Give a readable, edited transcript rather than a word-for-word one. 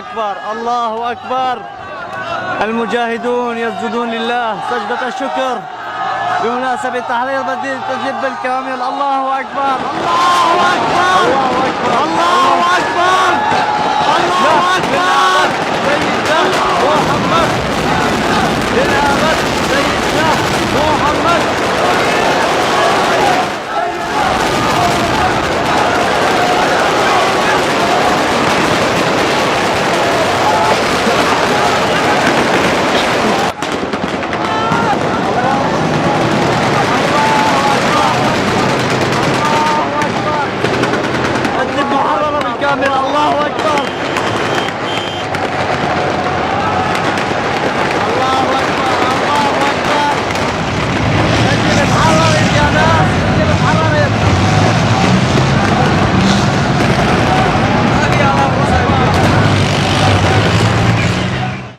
أكبر الله أكبر. المجاهدون يسجدون لله سجدة الشكر بمناسبة تحرير بديل التدريب بالكامل. الله أكبر الله أكبر الله أكبر الله أكبر. سيدنا محمد للأبد سيدنا محمد. الدب محررة بالكامل. الله أكبر.